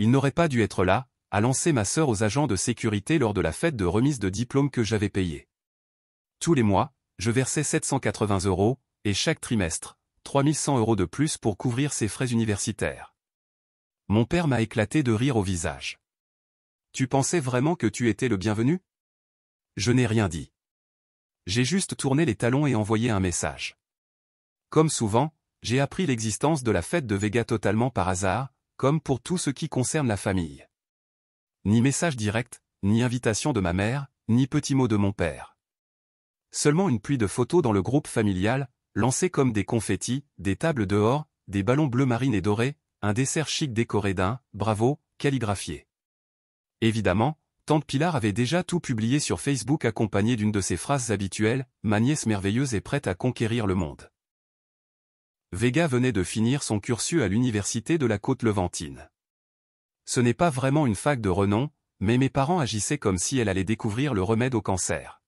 Il n'aurait pas dû être là, a lancé ma sœur aux agents de sécurité lors de la fête de remise de diplôme que j'avais payée. Tous les mois, je versais 780 €, et chaque trimestre, 3100 € de plus pour couvrir ses frais universitaires. Mon père m'a éclaté de rire au visage. Tu pensais vraiment que tu étais le bienvenu? Je n'ai rien dit. J'ai juste tourné les talons et envoyé un message. Comme souvent, j'ai appris l'existence de la fête de Vega totalement par hasard, comme pour tout ce qui concerne la famille. Ni message direct, ni invitation de ma mère, ni petit mot de mon père. Seulement une pluie de photos dans le groupe familial, lancées comme des confettis, des tables dehors, des ballons bleus marine et dorés, un dessert chic décoré d'un « bravo » calligraphié. Évidemment, tante Pilar avait déjà tout publié sur Facebook accompagné d'une de ses phrases habituelles, « Ma nièce merveilleuse est prête à conquérir le monde ». Vega venait de finir son cursus à l'université de la Côte-Levantine. Ce n'est pas vraiment une fac de renom, mais mes parents agissaient comme si elle allait découvrir le remède au cancer.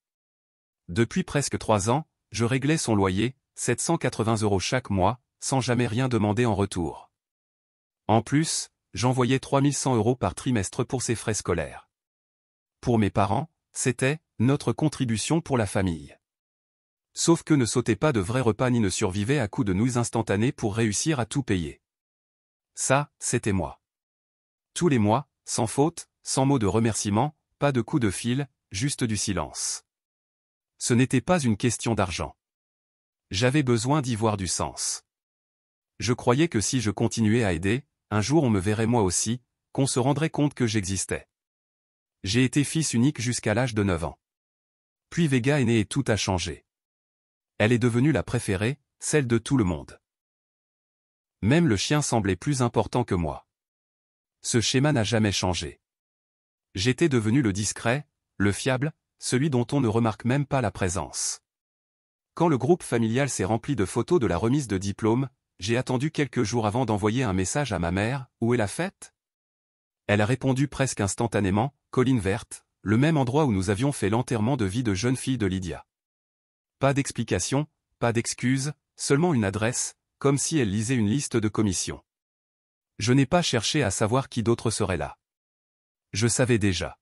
Depuis presque 3 ans, je réglais son loyer, 780 € chaque mois, sans jamais rien demander en retour. En plus, j'envoyais 3100 € par trimestre pour ses frais scolaires. Pour mes parents, c'était notre contribution pour la famille. Sauf que ne sautaient pas de vrais repas ni ne survivaient à coups de nouilles instantanées pour réussir à tout payer. Ça, c'était moi. Tous les mois, sans faute, sans mot de remerciement, pas de coup de fil, juste du silence. Ce n'était pas une question d'argent. J'avais besoin d'y voir du sens. Je croyais que si je continuais à aider, un jour on me verrait moi aussi, qu'on se rendrait compte que j'existais. J'ai été fils unique jusqu'à l'âge de 9 ans. Puis Vega est née et tout a changé. Elle est devenue la préférée, celle de tout le monde. Même le chien semblait plus important que moi. Ce schéma n'a jamais changé. J'étais devenu le discret, le fiable, celui dont on ne remarque même pas la présence. Quand le groupe familial s'est rempli de photos de la remise de diplôme, j'ai attendu quelques jours avant d'envoyer un message à ma mère, « Où est la fête ?» Elle a répondu presque instantanément, « Colline verte, le même endroit où nous avions fait l'enterrement de vie de jeune fille de Lydia. » Pas d'explication, pas d'excuse, seulement une adresse, comme si elle lisait une liste de commissions. Je n'ai pas cherché à savoir qui d'autre serait là. Je savais déjà.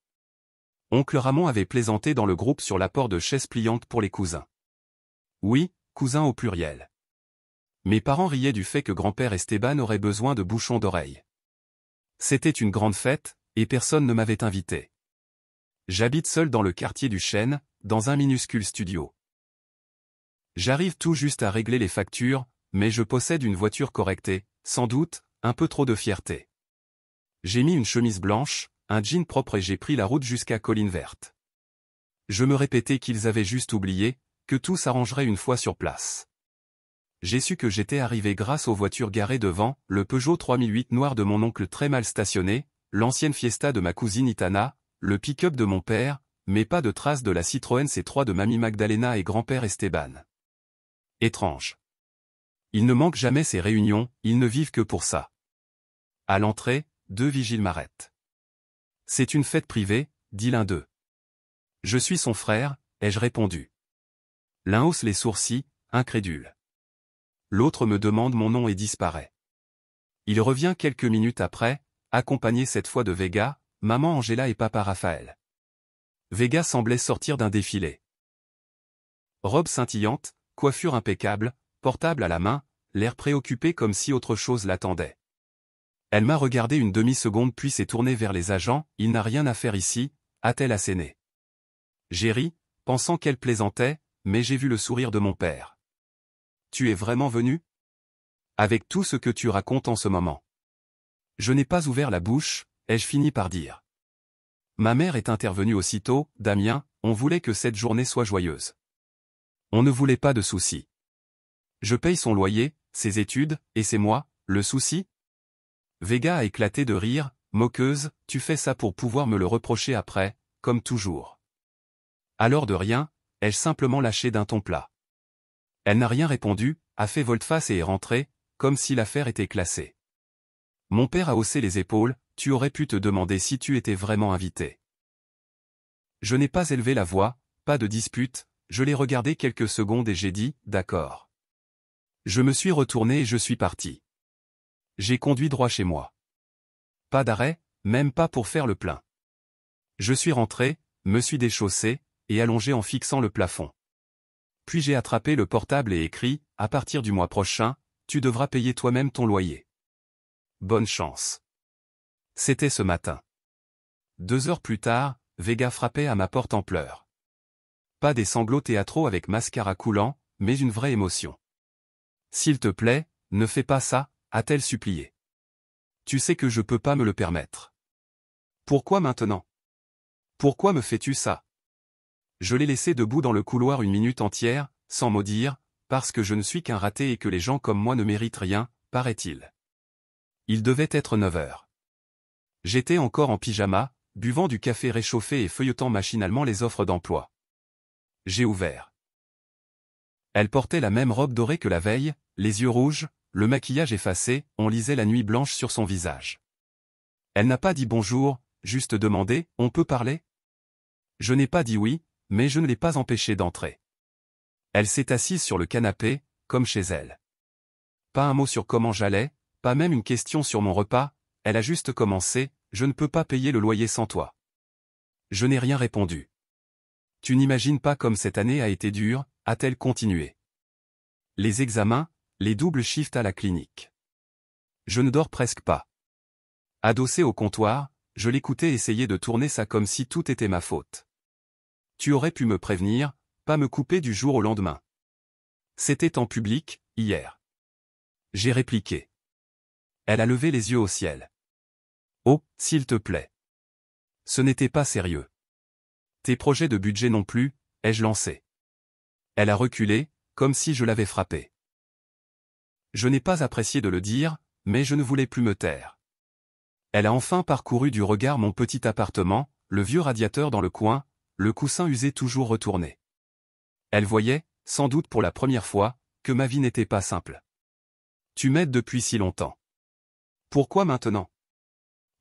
Oncle Ramon avait plaisanté dans le groupe sur l'apport de chaises pliantes pour les cousins. Oui, cousins au pluriel. Mes parents riaient du fait que grand-père Esteban aurait besoin de bouchons d'oreilles. C'était une grande fête, et personne ne m'avait invité. J'habite seul dans le quartier du Chêne, dans un minuscule studio. J'arrive tout juste à régler les factures, mais je possède une voiture correcte et, sans doute, un peu trop de fierté. J'ai mis une chemise blanche, un jean propre et j'ai pris la route jusqu'à Colline verte. Je me répétais qu'ils avaient juste oublié, que tout s'arrangerait une fois sur place. J'ai su que j'étais arrivé grâce aux voitures garées devant, le Peugeot 3008 noir de mon oncle très mal stationné, l'ancienne Fiesta de ma cousine Itana, le pick-up de mon père, mais pas de traces de la Citroën C3 de mamie Magdalena et grand-père Esteban. Étrange. Ils ne manquent jamais ces réunions, ils ne vivent que pour ça. À l'entrée, 2 vigiles m'arrêtent. C'est une fête privée, dit l'un d'eux. Je suis son frère, ai-je répondu. L'un hausse les sourcils, incrédule. L'autre me demande mon nom et disparaît. Il revient quelques minutes après, accompagné cette fois de Vega, maman Angela et papa Raphaël. Vega semblait sortir d'un défilé. Robe scintillante, coiffure impeccable, portable à la main, l'air préoccupé comme si autre chose l'attendait. Elle m'a regardé une demi-seconde puis s'est tournée vers les agents, « Il n'a rien à faire ici », a-t-elle asséné. J'ai ri, pensant qu'elle plaisantait, mais j'ai vu le sourire de mon père. « Tu es vraiment venu ? Avec tout ce que tu racontes en ce moment. » Je n'ai pas ouvert la bouche, ai-je fini par dire. Ma mère est intervenue aussitôt, « Damien, on voulait que cette journée soit joyeuse. On ne voulait pas de soucis. Je paye son loyer, ses études, et c'est moi, le souci ? » Vega a éclaté de rire, moqueuse, « Tu fais ça pour pouvoir me le reprocher après, comme toujours. » Alors de rien, ai-je simplement lâché d'un ton plat. Elle n'a rien répondu, a fait volte-face et est rentrée, comme si l'affaire était classée. Mon père a haussé les épaules, « Tu aurais pu te demander si tu étais vraiment invité. » Je n'ai pas élevé la voix, pas de dispute, je l'ai regardé quelques secondes et j'ai dit, « D'accord. » Je me suis retourné et je suis parti. J'ai conduit droit chez moi. Pas d'arrêt, même pas pour faire le plein. Je suis rentré, me suis déchaussé, et allongé en fixant le plafond. Puis j'ai attrapé le portable et écrit, à partir du mois prochain, tu devras payer toi-même ton loyer. Bonne chance. C'était ce matin. 2 heures plus tard, Vega frappait à ma porte en pleurs. Pas des sanglots théâtraux avec mascara coulant, mais une vraie émotion. S'il te plaît, ne fais pas ça, a-t-elle supplié. Tu sais que je peux pas me le permettre. Pourquoi maintenant? Pourquoi me fais-tu ça? Je l'ai laissé debout dans le couloir une minute entière, sans mot dire, parce que je ne suis qu'un raté et que les gens comme moi ne méritent rien, paraît-il. Il devait être 9 heures. J'étais encore en pyjama, buvant du café réchauffé et feuilletant machinalement les offres d'emploi. J'ai ouvert. Elle portait la même robe dorée que la veille, les yeux rouges, le maquillage effacé, on lisait la nuit blanche sur son visage. Elle n'a pas dit bonjour, juste demandé, on peut parler? Je n'ai pas dit oui, mais je ne l'ai pas empêchée d'entrer. Elle s'est assise sur le canapé, comme chez elle. Pas un mot sur comment j'allais, pas même une question sur mon repas, elle a juste commencé, je ne peux pas payer le loyer sans toi. Je n'ai rien répondu. Tu n'imagines pas comme cette année a été dure, a-t-elle continué. Les examens, les doubles shifts à la clinique. Je ne dors presque pas. Adossé au comptoir, je l'écoutais essayer de tourner ça comme si tout était ma faute. Tu aurais pu me prévenir, pas me couper du jour au lendemain. C'était en public, hier. J'ai répliqué. Elle a levé les yeux au ciel. Oh, s'il te plaît. Ce n'était pas sérieux. Tes projets de budget non plus, ai-je lancé. Elle a reculé, comme si je l'avais frappée. Je n'ai pas apprécié de le dire, mais je ne voulais plus me taire. Elle a enfin parcouru du regard mon petit appartement, le vieux radiateur dans le coin, le coussin usé toujours retourné. Elle voyait, sans doute pour la première fois, que ma vie n'était pas simple. Tu m'aides depuis si longtemps. Pourquoi maintenant?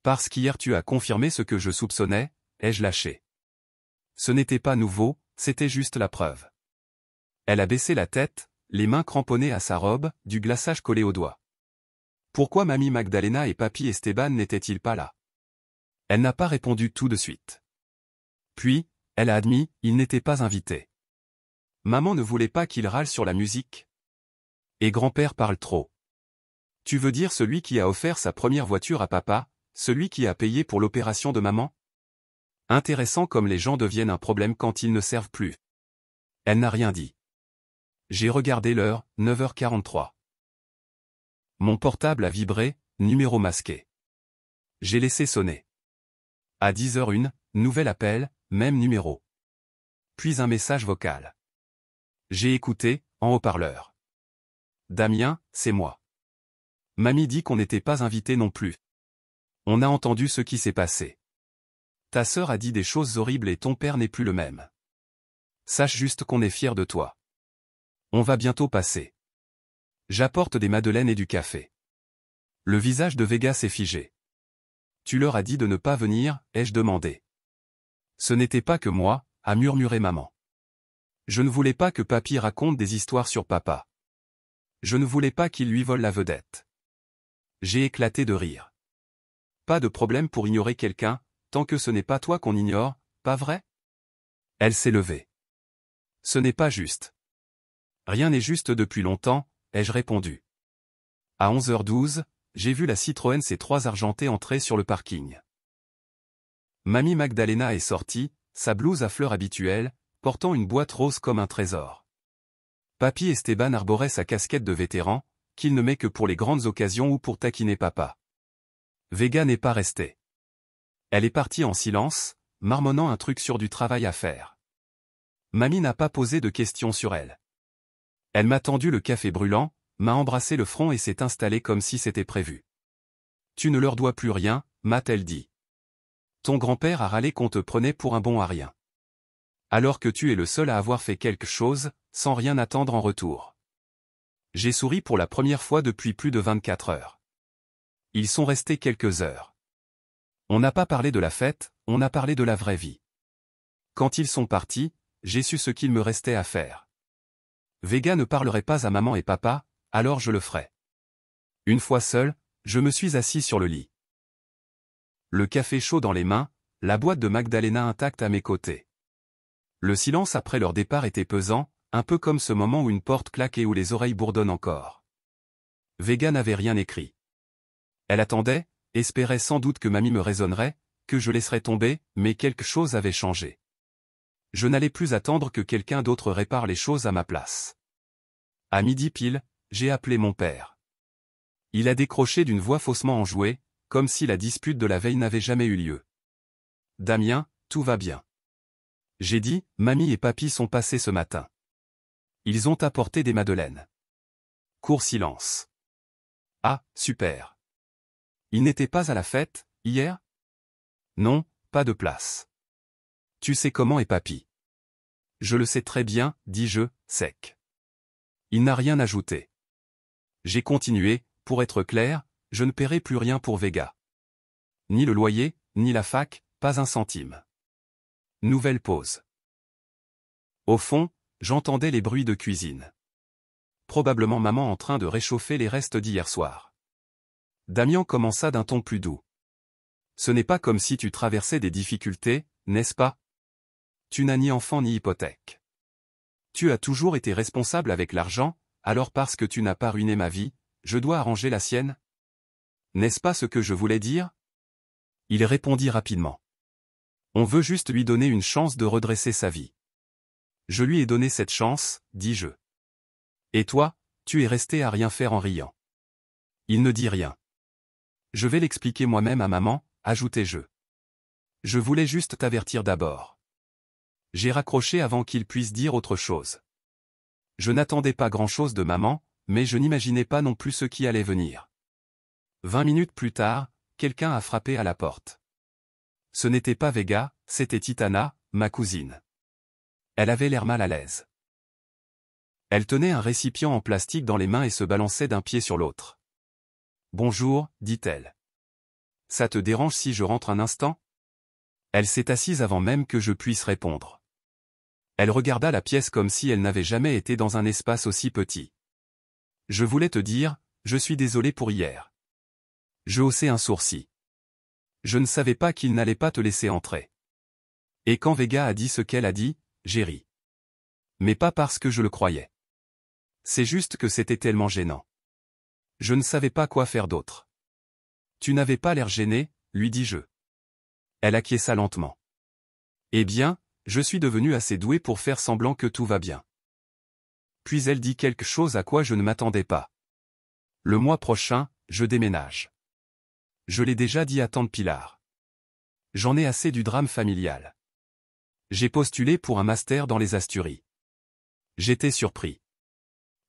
Parce qu'hier tu as confirmé ce que je soupçonnais, ai-je lâché. Ce n'était pas nouveau, c'était juste la preuve. Elle a baissé la tête, les mains cramponnées à sa robe, du glaçage collé aux doigts. Pourquoi mamie Magdalena et papy Esteban n'étaient-ils pas là? Elle n'a pas répondu tout de suite. Puis, elle a admis, ils n'étaient pas invités. Maman ne voulait pas qu'il râle sur la musique. Et grand-père parle trop. Tu veux dire celui qui a offert sa première voiture à papa, celui qui a payé pour l'opération de maman? Intéressant comme les gens deviennent un problème quand ils ne servent plus. Elle n'a rien dit. J'ai regardé l'heure, 9h43. Mon portable a vibré, numéro masqué. J'ai laissé sonner. À 10h01, nouvel appel, même numéro. Puis un message vocal. J'ai écouté, en haut-parleur. Damien, c'est moi. Mamie dit qu'on n'était pas invité non plus. On a entendu ce qui s'est passé. Ta sœur a dit des choses horribles et ton père n'est plus le même. Sache juste qu'on est fiers de toi. On va bientôt passer. J'apporte des madeleines et du café. Le visage de Vega s'est figé. Tu leur as dit de ne pas venir, ai-je demandé. Ce n'était pas que moi, a murmuré maman. Je ne voulais pas que papy raconte des histoires sur papa. Je ne voulais pas qu'il lui vole la vedette. J'ai éclaté de rire. Pas de problème pour ignorer quelqu'un, tant que ce n'est pas toi qu'on ignore, pas vrai? Elle s'est levée. Ce n'est pas juste. Rien n'est juste depuis longtemps, ai-je répondu. À 11h12, j'ai vu la Citroën C3 argentée entrer sur le parking. Mamie Magdalena est sortie, sa blouse à fleurs habituelle, portant une boîte rose comme un trésor. Papy Esteban arborait sa casquette de vétéran, qu'il ne met que pour les grandes occasions ou pour taquiner papa. Vega n'est pas restée. Elle est partie en silence, marmonnant un truc sur du travail à faire. Mamie n'a pas posé de questions sur elle. Elle m'a tendu le café brûlant, m'a embrassé le front et s'est installée comme si c'était prévu. Tu ne leur dois plus rien, m'a-t-elle dit. Ton grand-père a râlé qu'on te prenait pour un bon à rien. Alors que tu es le seul à avoir fait quelque chose, sans rien attendre en retour. J'ai souri pour la première fois depuis plus de 24 heures. Ils sont restés quelques heures. On n'a pas parlé de la fête, on a parlé de la vraie vie. Quand ils sont partis, j'ai su ce qu'il me restait à faire. Vega ne parlerait pas à maman et papa, alors je le ferai. Une fois seul, je me suis assis sur le lit. Le café chaud dans les mains, la boîte de Magdalena intacte à mes côtés. Le silence après leur départ était pesant, un peu comme ce moment où une porte claque et où les oreilles bourdonnent encore. Vega n'avait rien écrit. Elle attendait, espérait sans doute que mamie me raisonnerait, que je laisserais tomber, mais quelque chose avait changé. Je n'allais plus attendre que quelqu'un d'autre répare les choses à ma place. À midi pile, j'ai appelé mon père. Il a décroché d'une voix faussement enjouée, comme si la dispute de la veille n'avait jamais eu lieu. « Damien, tout va bien. » J'ai dit, mamie et papy sont passés ce matin. Ils ont apporté des madeleines. Court silence. Ah, super. Ils n'étaient pas à la fête, hier? Non, pas de place. Tu sais comment est papy? Je le sais très bien, dis-je, sec. Il n'a rien ajouté. J'ai continué, pour être clair, je ne paierai plus rien pour Vega. Ni le loyer, ni la fac, pas un centime. Nouvelle pause. Au fond, j'entendais les bruits de cuisine. Probablement maman en train de réchauffer les restes d'hier soir. Damien commença d'un ton plus doux. Ce n'est pas comme si tu traversais des difficultés, n'est-ce pas? Tu n'as ni enfant ni hypothèque. Tu as toujours été responsable avec l'argent, alors parce que tu n'as pas ruiné ma vie, je dois arranger la sienne? N'est-ce pas ce que je voulais dire? Il répondit rapidement. On veut juste lui donner une chance de redresser sa vie. Je lui ai donné cette chance, dis-je. Et toi, tu es resté à rien faire en riant. Il ne dit rien. Je vais l'expliquer moi-même à maman, ajoutai-je. Je voulais juste t'avertir d'abord. J'ai raccroché avant qu'il puisse dire autre chose. Je n'attendais pas grand-chose de maman, mais je n'imaginais pas non plus ce qui allait venir. 20 minutes plus tard, quelqu'un a frappé à la porte. Ce n'était pas Vega, c'était Itana, ma cousine. Elle avait l'air mal à l'aise. Elle tenait un récipient en plastique dans les mains et se balançait d'un pied sur l'autre. « Bonjour, dit-elle. Ça te dérange si je rentre un instant? » Elle s'est assise avant même que je puisse répondre. Elle regarda la pièce comme si elle n'avait jamais été dans un espace aussi petit. Je voulais te dire, je suis désolé pour hier. Je haussai un sourcil. Je ne savais pas qu'il n'allait pas te laisser entrer. Et quand Vega a dit ce qu'elle a dit, j'ai ri. Mais pas parce que je le croyais. C'est juste que c'était tellement gênant. Je ne savais pas quoi faire d'autre. Tu n'avais pas l'air gêné, lui dis-je. Elle acquiesça lentement. Eh bien, je suis devenu assez doué pour faire semblant que tout va bien. Puis elle dit quelque chose à quoi je ne m'attendais pas. Le mois prochain, je déménage. Je l'ai déjà dit à tante Pilar. J'en ai assez du drame familial. J'ai postulé pour un master dans les Asturies. J'étais surpris.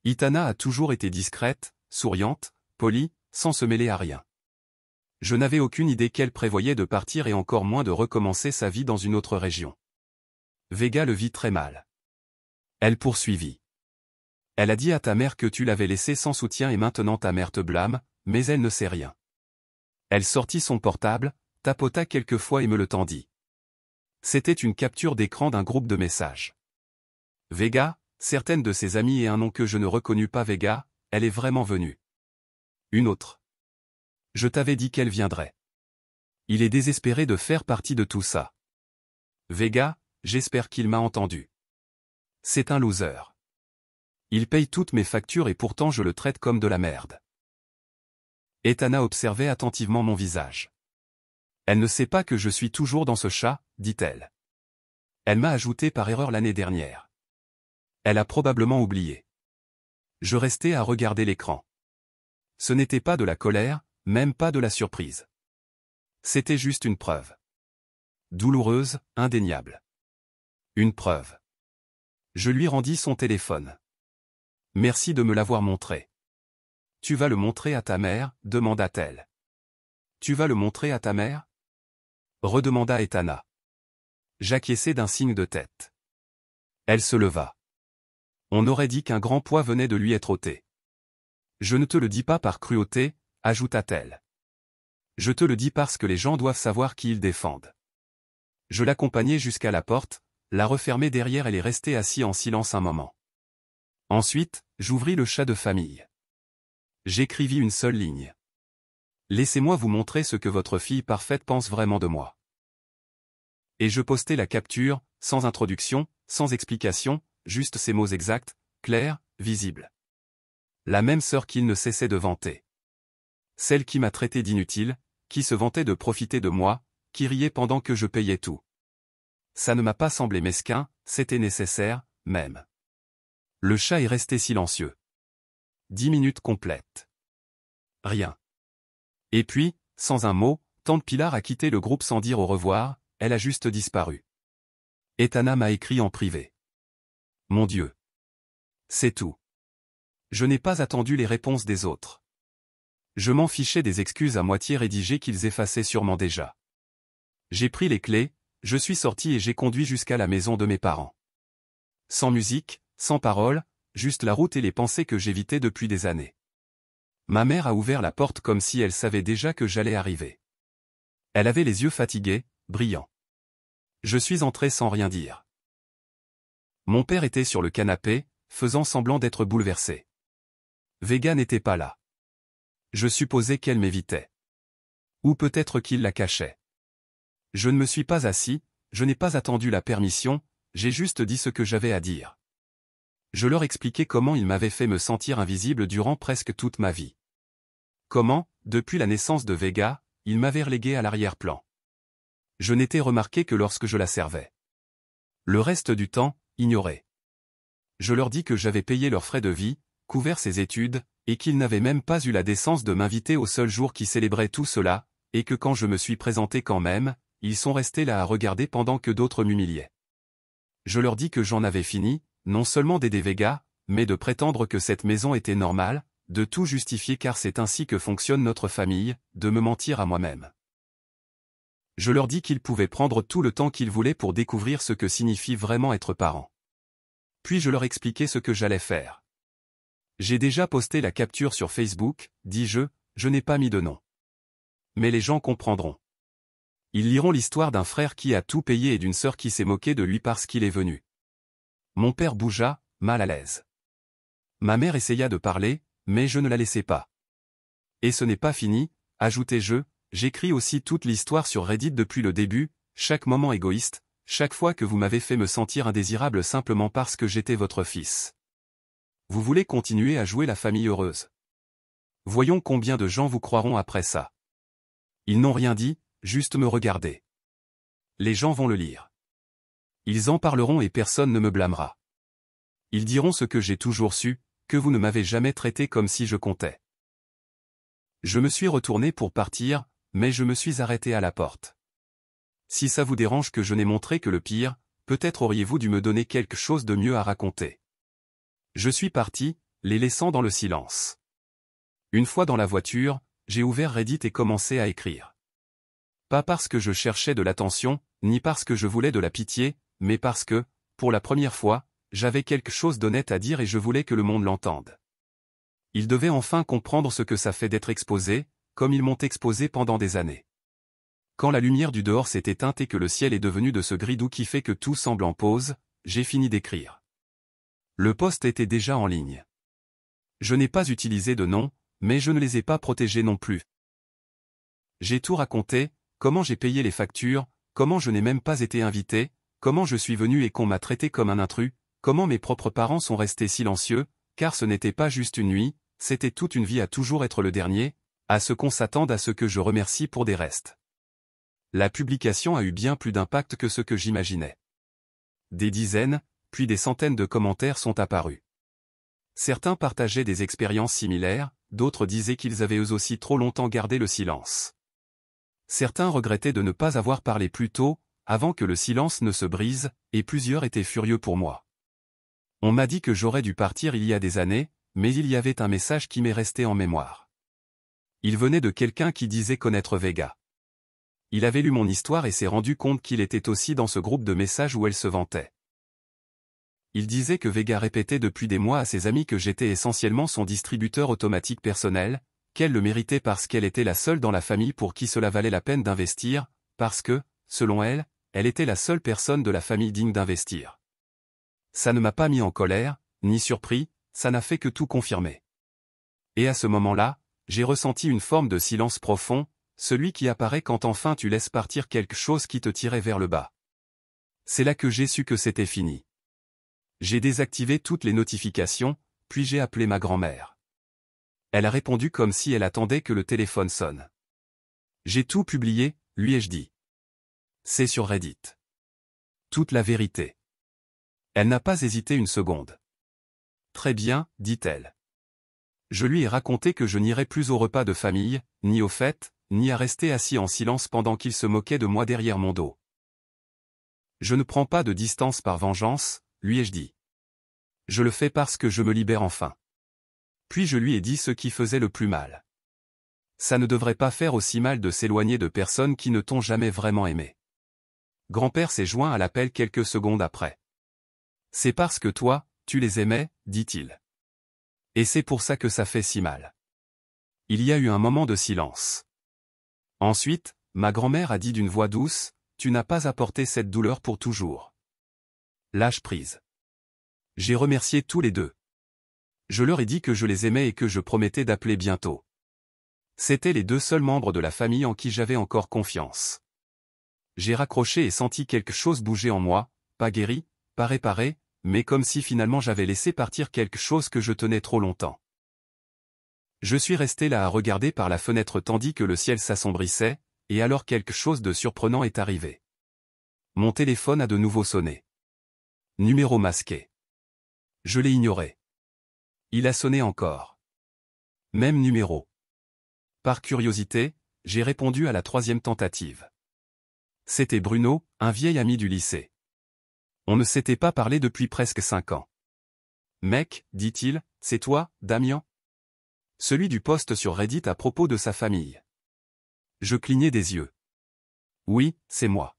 Itana a toujours été discrète, souriante, polie, sans se mêler à rien. Je n'avais aucune idée qu'elle prévoyait de partir et encore moins de recommencer sa vie dans une autre région. Vega le vit très mal. Elle poursuivit. Elle a dit à ta mère que tu l'avais laissée sans soutien et maintenant ta mère te blâme, mais elle ne sait rien. Elle sortit son portable, tapota quelques fois et me le tendit. C'était une capture d'écran d'un groupe de messages. Vega, certaines de ses amies et un nom que je ne reconnus pas Vega, elle est vraiment venue. Une autre. Je t'avais dit qu'elle viendrait. Il est désespéré de faire partie de tout ça. Vega, j'espère qu'il m'a entendu. C'est un loser. Il paye toutes mes factures et pourtant je le traite comme de la merde. Etana observait attentivement mon visage. Elle ne sait pas que je suis toujours dans ce chat, dit-elle. Elle m'a ajouté par erreur l'année dernière. Elle a probablement oublié. Je restais à regarder l'écran. Ce n'était pas de la colère, même pas de la surprise. C'était juste une preuve. Douloureuse, indéniable. Une preuve. Je lui rendis son téléphone. Merci de me l'avoir montré. Tu vas le montrer à ta mère, demanda-t-elle. Tu vas le montrer à ta mère? Redemanda Etana. J'acquiesçai d'un signe de tête. Elle se leva. On aurait dit qu'un grand poids venait de lui être ôté. Je ne te le dis pas par cruauté, ajouta-t-elle. Je te le dis parce que les gens doivent savoir qui ils défendent. Je l'accompagnai jusqu'à la porte, la refermai derrière elle et restai assis en silence un moment. Ensuite, j'ouvris le chat de famille. J'écrivis une seule ligne. Laissez-moi vous montrer ce que votre fille parfaite pense vraiment de moi. Et je postais la capture, sans introduction, sans explication, juste ces mots exacts, clairs, visibles. La même sœur qu'il ne cessait de vanter. Celle qui m'a traité d'inutile, qui se vantait de profiter de moi, qui riait pendant que je payais tout. Ça ne m'a pas semblé mesquin, c'était nécessaire, même. Le chat est resté silencieux. 10 minutes complètes. Rien. Et puis, sans un mot, tante Pilar a quitté le groupe sans dire au revoir, elle a juste disparu. Etana m'a écrit en privé. Mon Dieu. C'est tout. Je n'ai pas attendu les réponses des autres. Je m'en fichais des excuses à moitié rédigées qu'ils effaçaient sûrement déjà. J'ai pris les clés, je suis sorti et j'ai conduit jusqu'à la maison de mes parents. Sans musique, sans parole, juste la route et les pensées que j'évitais depuis des années. Ma mère a ouvert la porte comme si elle savait déjà que j'allais arriver. Elle avait les yeux fatigués, brillants. Je suis entré sans rien dire. Mon père était sur le canapé, faisant semblant d'être bouleversé. Vega n'était pas là. Je supposais qu'elle m'évitait. Ou peut-être qu'il la cachait. Je ne me suis pas assis, je n'ai pas attendu la permission, j'ai juste dit ce que j'avais à dire. Je leur expliquais comment il m'avait fait me sentir invisible durant presque toute ma vie. Comment, depuis la naissance de Vega, il m'avait relégué à l'arrière-plan. Je n'étais remarqué que lorsque je la servais. Le reste du temps, ignoré. Je leur dis que j'avais payé leurs frais de vie, couvert ses études, et qu'ils n'avaient même pas eu la décence de m'inviter au seul jour qui célébrait tout cela, et que quand je me suis présenté quand même, ils sont restés là à regarder pendant que d'autres m'humiliaient. Je leur dis que j'en avais fini, non seulement d'aider Vega, mais de prétendre que cette maison était normale, de tout justifier car c'est ainsi que fonctionne notre famille, de me mentir à moi-même. Je leur dis qu'ils pouvaient prendre tout le temps qu'ils voulaient pour découvrir ce que signifie vraiment être parent. Puis je leur expliquai ce que j'allais faire. J'ai déjà posté la capture sur Facebook, dis-je, je n'ai pas mis de nom. Mais les gens comprendront. Ils liront l'histoire d'un frère qui a tout payé et d'une sœur qui s'est moquée de lui parce qu'il est venu. Mon père bougea, mal à l'aise. Ma mère essaya de parler, mais je ne la laissais pas. Et ce n'est pas fini, ajoutai-je, j'écris aussi toute l'histoire sur Reddit depuis le début, chaque moment égoïste, chaque fois que vous m'avez fait me sentir indésirable simplement parce que j'étais votre fils. Vous voulez continuer à jouer la famille heureuse. Voyons combien de gens vous croiront après ça. Ils n'ont rien dit, juste me regarder. Les gens vont le lire. Ils en parleront et personne ne me blâmera. Ils diront ce que j'ai toujours su, que vous ne m'avez jamais traité comme si je comptais. Je me suis retourné pour partir, mais je me suis arrêté à la porte. Si ça vous dérange que je n'ai montré que le pire, peut-être auriez-vous dû me donner quelque chose de mieux à raconter. Je suis parti, les laissant dans le silence. Une fois dans la voiture, j'ai ouvert Reddit et commencé à écrire. Pas parce que je cherchais de l'attention, ni parce que je voulais de la pitié, mais parce que, pour la première fois, j'avais quelque chose d'honnête à dire et je voulais que le monde l'entende. Ils devaient enfin comprendre ce que ça fait d'être exposé, comme ils m'ont exposé pendant des années. Quand la lumière du dehors s'est éteinte et que le ciel est devenu de ce gris doux qui fait que tout semble en pause, j'ai fini d'écrire. Le post était déjà en ligne. Je n'ai pas utilisé de nom, mais je ne les ai pas protégés non plus. J'ai tout raconté, comment j'ai payé les factures, comment je n'ai même pas été invité, comment je suis venu et qu'on m'a traité comme un intrus, comment mes propres parents sont restés silencieux, car ce n'était pas juste une nuit, c'était toute une vie à toujours être le dernier, à ce qu'on s'attende à ce que je remercie pour des restes. La publication a eu bien plus d'impact que ce que j'imaginais. Des dizaines, puis des centaines de commentaires sont apparus. Certains partageaient des expériences similaires, d'autres disaient qu'ils avaient eux aussi trop longtemps gardé le silence. Certains regrettaient de ne pas avoir parlé plus tôt, avant que le silence ne se brise, et plusieurs étaient furieux pour moi. On m'a dit que j'aurais dû partir il y a des années, mais il y avait un message qui m'est resté en mémoire. Il venait de quelqu'un qui disait connaître Vega. Il avait lu mon histoire et s'est rendu compte qu'il était aussi dans ce groupe de messages où elle se vantait. Il disait que Vega répétait depuis des mois à ses amis que j'étais essentiellement son distributeur automatique personnel, qu'elle le méritait parce qu'elle était la seule dans la famille pour qui cela valait la peine d'investir, parce que, selon elle, elle était la seule personne de la famille digne d'investir. Ça ne m'a pas mis en colère, ni surpris, ça n'a fait que tout confirmer. Et à ce moment-là, j'ai ressenti une forme de silence profond, celui qui apparaît quand enfin tu laisses partir quelque chose qui te tirait vers le bas. C'est là que j'ai su que c'était fini. J'ai désactivé toutes les notifications, puis j'ai appelé ma grand-mère. Elle a répondu comme si elle attendait que le téléphone sonne. J'ai tout publié, lui ai-je dit. C'est sur Reddit. Toute la vérité. Elle n'a pas hésité une seconde. Très bien, dit-elle. Je lui ai raconté que je n'irais plus au repas de famille, ni aux fêtes, ni à rester assis en silence pendant qu'il se moquait de moi derrière mon dos. Je ne prends pas de distance par vengeance, lui ai-je dit. Je le fais parce que je me libère enfin. Puis je lui ai dit ce qui faisait le plus mal. Ça ne devrait pas faire aussi mal de s'éloigner de personnes qui ne t'ont jamais vraiment aimé. Grand-père s'est joint à l'appel quelques secondes après. C'est parce que toi, tu les aimais, dit-il. Et c'est pour ça que ça fait si mal. Il y a eu un moment de silence. Ensuite, ma grand-mère a dit d'une voix douce, tu n'as pas apporté cette douleur pour toujours. Lâche prise. J'ai remercié tous les deux. Je leur ai dit que je les aimais et que je promettais d'appeler bientôt. C'étaient les deux seuls membres de la famille en qui j'avais encore confiance. J'ai raccroché et senti quelque chose bouger en moi, pas guéri, pas réparé, mais comme si finalement j'avais laissé partir quelque chose que je tenais trop longtemps. Je suis resté là à regarder par la fenêtre tandis que le ciel s'assombrissait, et alors quelque chose de surprenant est arrivé. Mon téléphone a de nouveau sonné. Numéro masqué. Je l'ai ignoré. Il a sonné encore. Même numéro. Par curiosité, j'ai répondu à la troisième tentative. C'était Bruno, un vieil ami du lycée. On ne s'était pas parlé depuis presque 5 ans. Mec, dit-il, c'est toi, Damien? Celui du post sur Reddit à propos de sa famille. Je clignai des yeux. Oui, c'est moi.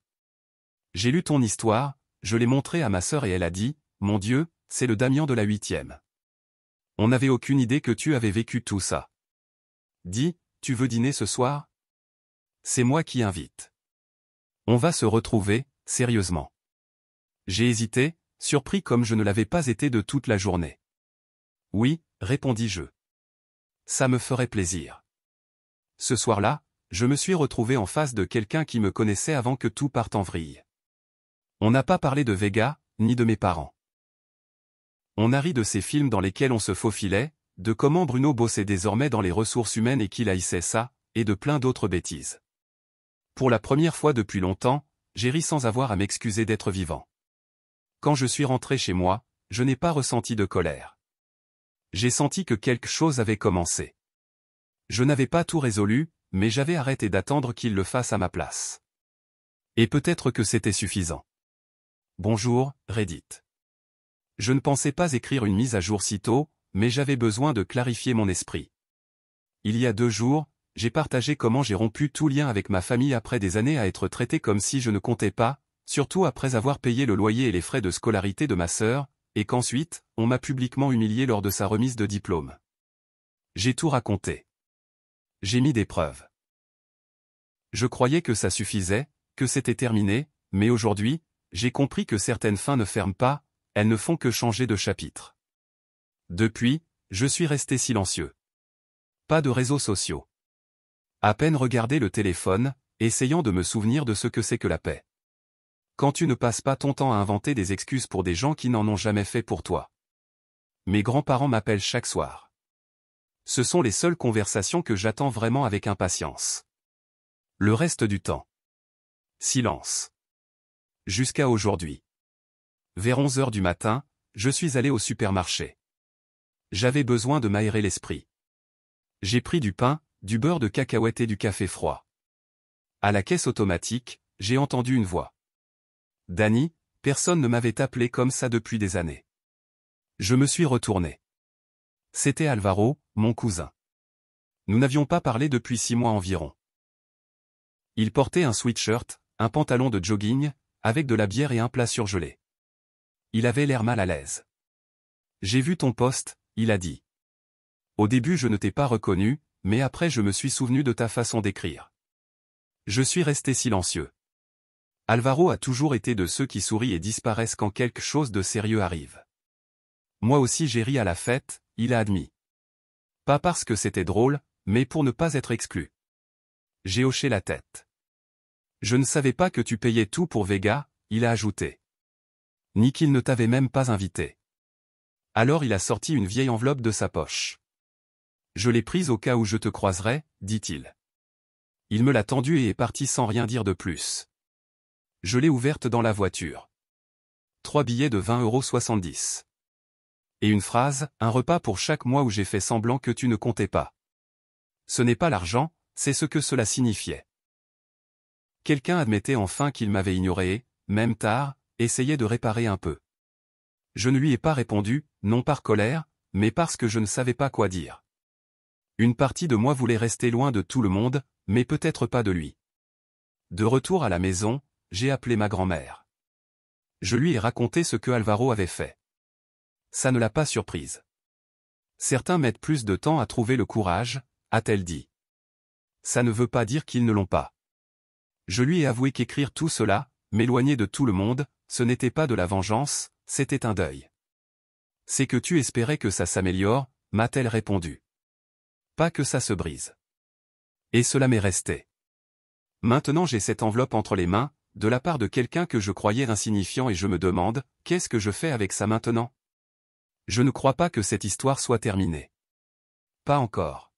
J'ai lu ton histoire, je l'ai montrée à ma sœur et elle a dit, mon Dieu, c'est le Damien de la 8e. On n'avait aucune idée que tu avais vécu tout ça. Dis, tu veux dîner ce soir? C'est moi qui invite. On va se retrouver, sérieusement. J'ai hésité, surpris comme je ne l'avais pas été de toute la journée. Oui, répondis-je. Ça me ferait plaisir. Ce soir-là, je me suis retrouvé en face de quelqu'un qui me connaissait avant que tout parte en vrille. On n'a pas parlé de Vega, ni de mes parents. On a ri de ces films dans lesquels on se faufilait, de comment Bruno bossait désormais dans les ressources humaines et qu'il haïssait ça, et de plein d'autres bêtises. Pour la première fois depuis longtemps, j'ai ri sans avoir à m'excuser d'être vivant. Quand je suis rentré chez moi, je n'ai pas ressenti de colère. J'ai senti que quelque chose avait commencé. Je n'avais pas tout résolu, mais j'avais arrêté d'attendre qu'il le fasse à ma place. Et peut-être que c'était suffisant. Bonjour, Reddit. Je ne pensais pas écrire une mise à jour si tôt, mais j'avais besoin de clarifier mon esprit. Il y a 2 jours, j'ai partagé comment j'ai rompu tout lien avec ma famille après des années à être traité comme si je ne comptais pas, surtout après avoir payé le loyer et les frais de scolarité de ma sœur, et qu'ensuite, on m'a publiquement humilié lors de sa remise de diplôme. J'ai tout raconté. J'ai mis des preuves. Je croyais que ça suffisait, que c'était terminé, mais aujourd'hui, j'ai compris que certaines fins ne ferment pas, elles ne font que changer de chapitre. Depuis, je suis resté silencieux. Pas de réseaux sociaux. À peine regarder le téléphone, essayant de me souvenir de ce que c'est que la paix. Quand tu ne passes pas ton temps à inventer des excuses pour des gens qui n'en ont jamais fait pour toi. Mes grands-parents m'appellent chaque soir. Ce sont les seules conversations que j'attends vraiment avec impatience. Le reste du temps. Silence. Jusqu'à aujourd'hui. Vers 11 heures du matin, je suis allé au supermarché. J'avais besoin de m'aérer l'esprit. J'ai pris du pain, du beurre de cacahuète et du café froid. À la caisse automatique, j'ai entendu une voix. Dany, personne ne m'avait appelé comme ça depuis des années. Je me suis retourné. C'était Alvaro, mon cousin. Nous n'avions pas parlé depuis 6 mois environ. Il portait un sweatshirt, un pantalon de jogging, avec de la bière et un plat surgelé. Il avait l'air mal à l'aise. J'ai vu ton post, il a dit. Au début je ne t'ai pas reconnu, mais après je me suis souvenu de ta façon d'écrire. Je suis resté silencieux. Alvaro a toujours été de ceux qui sourient et disparaissent quand quelque chose de sérieux arrive. Moi aussi j'ai ri à la fête, il a admis. Pas parce que c'était drôle, mais pour ne pas être exclu. J'ai hoché la tête. Je ne savais pas que tu payais tout pour Vega, il a ajouté. Ni qu'il ne t'avait même pas invité. Alors il a sorti une vieille enveloppe de sa poche. Je l'ai prise au cas où je te croiserais, dit-il. Il me l'a tendue et est parti sans rien dire de plus. Je l'ai ouverte dans la voiture. 3 billets de 20,70 €. Et une phrase, un repas pour chaque mois où j'ai fait semblant que tu ne comptais pas. Ce n'est pas l'argent, c'est ce que cela signifiait. Quelqu'un admettait enfin qu'il m'avait ignoré et, même tard, essayait de réparer un peu. Je ne lui ai pas répondu, non par colère, mais parce que je ne savais pas quoi dire. Une partie de moi voulait rester loin de tout le monde, mais peut-être pas de lui. De retour à la maison, j'ai appelé ma grand-mère. Je lui ai raconté ce que Alvaro avait fait. Ça ne l'a pas surprise. Certains mettent plus de temps à trouver le courage, a-t-elle dit. Ça ne veut pas dire qu'ils ne l'ont pas. Je lui ai avoué qu'écrire tout cela, m'éloigner de tout le monde, ce n'était pas de la vengeance, c'était un deuil. C'est que tu espérais que ça s'améliore, m'a-t-elle répondu. Pas que ça se brise. Et cela m'est resté. Maintenant j'ai cette enveloppe entre les mains, de la part de quelqu'un que je croyais insignifiant et je me demande, qu'est-ce que je fais avec ça maintenant ? Je ne crois pas que cette histoire soit terminée. Pas encore.